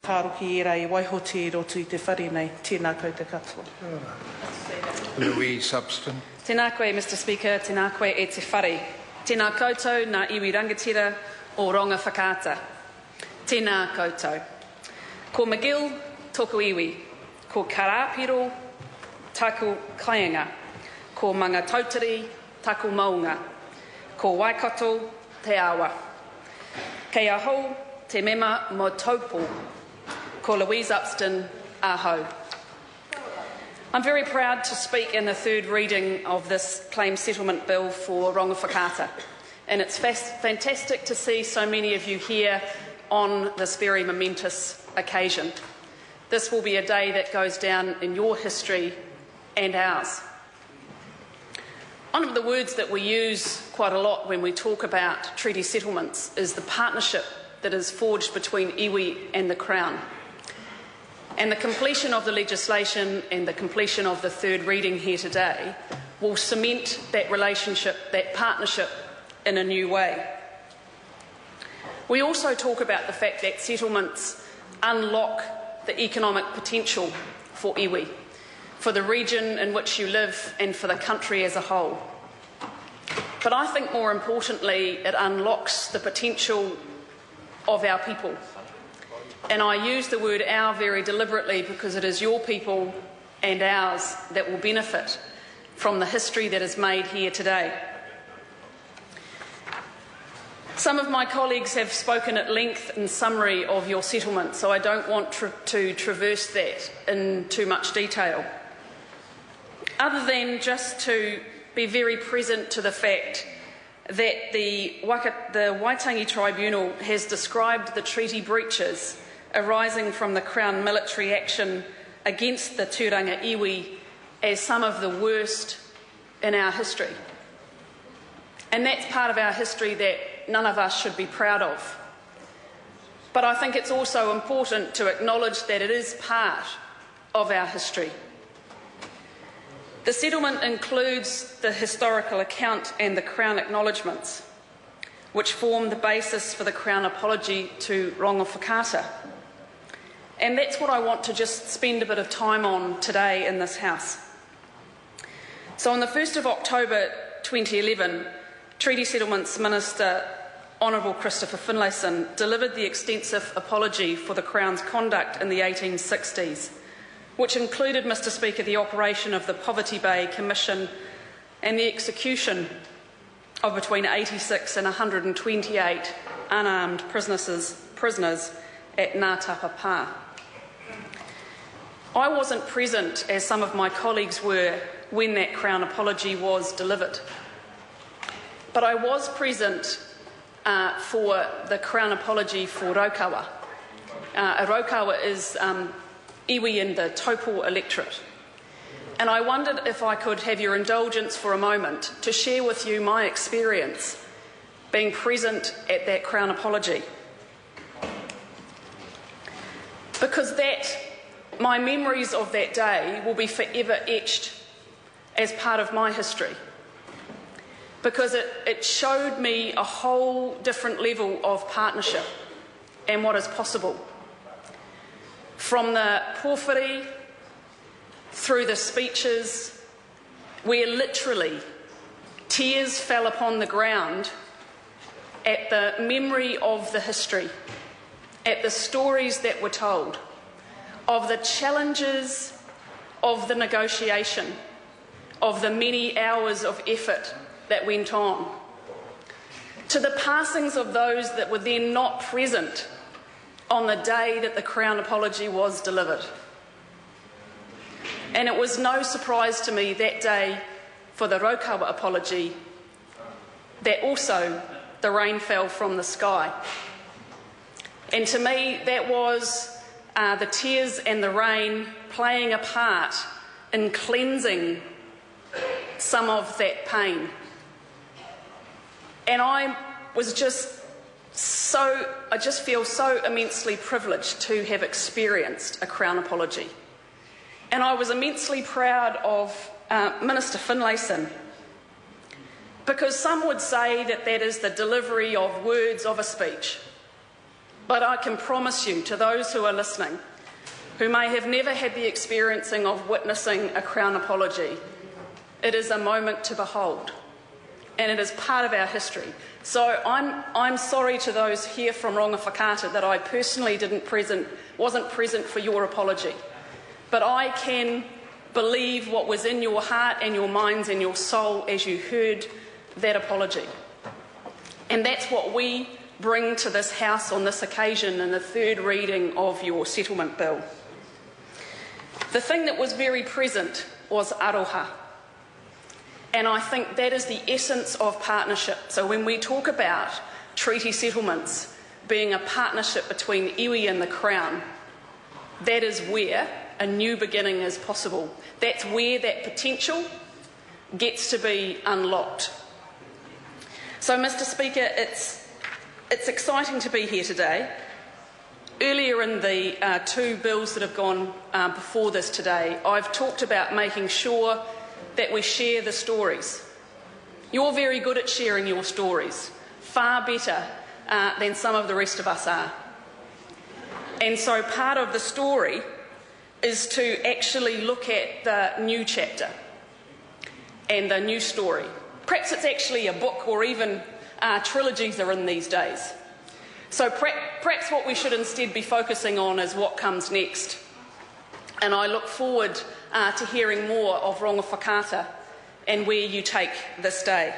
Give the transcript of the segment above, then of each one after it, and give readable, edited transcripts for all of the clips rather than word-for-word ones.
Kāroki ira I waihoti roto I te whare nei. Tēnā koe te katoa. Louis Subston. Tēnā koe, Mr Speaker, tēnā koe e te whare. Tēnā koutou nā iwi rangatira o Rongowhakaata. Tēnā koutou. Ko McGill, toko iwi. Ko Karapiro, taku kaianga. Ko Manga Tautari, taku maunga. Ko Waikato, te awa. Kei aho, te mema mo taupo. Ko Louise Upston, aho. I'm very proud to speak in the third reading of this claim settlement bill for Rongowhakaata, and it's fantastic to see so many of you here on this very momentous occasion. This will be a day that goes down in your history and ours. One of the words that we use quite a lot when we talk about treaty settlements is the partnership that is forged between iwi and the Crown. And the completion of the legislation and the completion of the third reading here today will cement that relationship, that partnership, in a new way. We also talk about the fact that settlements unlock the economic potential for iwi, for the region in which you live and for the country as a whole. But I think more importantly, it unlocks the potential of our people. And I use the word our very deliberately because it is your people and ours that will benefit from the history that is made here today. Some of my colleagues have spoken at length in summary of your settlement, so I don't want to traverse that in too much detail, other than just to be very present to the fact that the Waitangi Tribunal has described the treaty breaches arising from the Crown military action against the tūranga iwi as some of the worst in our history. And that's part of our history that none of us should be proud of. But I think it's also important to acknowledge that it is part of our history. The settlement includes the historical account and the Crown acknowledgements, which form the basis for the Crown apology to Rongowhakaata. And that's what I want to just spend a bit of time on today in this House. So on the 1st of October 2011, Treaty Settlements Minister Honourable Christopher Finlayson delivered the extensive apology for the Crown's conduct in the 1860s, which included, Mr Speaker, the operation of the Poverty Bay Commission and the execution of between 86 and 128 unarmed prisoners at Ngā Tapa Pā. I wasn't present, as some of my colleagues were, when that Crown apology was delivered. But I was present for the Crown apology for Raukawa. Raukawa is iwi in the Taupo electorate. And I wondered if I could have your indulgence for a moment to share with you my experience being present at that Crown apology. Because my memories of that day will be forever etched as part of my history. Because it showed me a whole different level of partnership and what is possible. From the pōwhiri through the speeches, where literally tears fell upon the ground at the memory of the history, at the stories that were told, of the challenges of the negotiation, of the many hours of effort that went on, to the passings of those that were then not present on the day that the Crown apology was delivered. And it was no surprise to me that day for the Raukawa apology that also the rain fell from the sky. And to me, that was the tears and the rain playing a part in cleansing some of that pain. And I just feel so immensely privileged to have experienced a Crown apology. And I was immensely proud of Minister Finlayson, because some would say that that is the delivery of words of a speech. But I can promise you, to those who are listening, who may have never had the experiencing of witnessing a Crown apology, it is a moment to behold, and it is part of our history. So I'm sorry to those here from Rongowhakaata that I personally wasn't present for your apology. But I can believe what was in your heart and your minds and your soul as you heard that apology. And that's what we bring to this House on this occasion in the third reading of your settlement bill. The thing that was very present was aroha. And I think that is the essence of partnership. So when we talk about treaty settlements being a partnership between iwi and the Crown, that is where a new beginning is possible. That's where that potential gets to be unlocked. So, Mr. Speaker, it's exciting to be here today. Earlier in the two bills that have gone before this today, I've talked about making sure that we share the stories. You're very good at sharing your stories, far better than some of the rest of us are. And so part of the story is to actually look at the new chapter and the new story. Perhaps it's actually a book, or even trilogies are in these days. So perhaps what we should instead be focusing on is what comes next. And I look forward to hearing more of Rongowhakaata and where you take this day.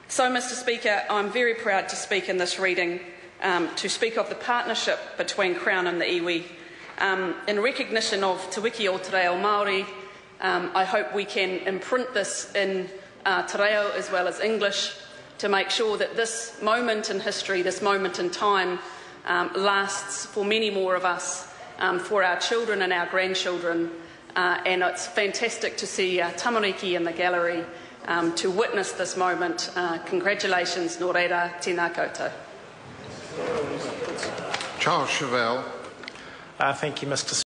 So, Mr. Speaker, I'm very proud to speak in this reading, to speak of the partnership between Crown and the iwi. In recognition of Te Wiki o Te Reo Māori, I hope we can imprint this in Te Reo as well as English to make sure that this moment in history, this moment in time, lasts for many more of us, for our children and our grandchildren. And it's fantastic to see Tamariki in the gallery to witness this moment. Congratulations, nō reira, tēnā koutou. Charles Chevelle. Thank you, Mr.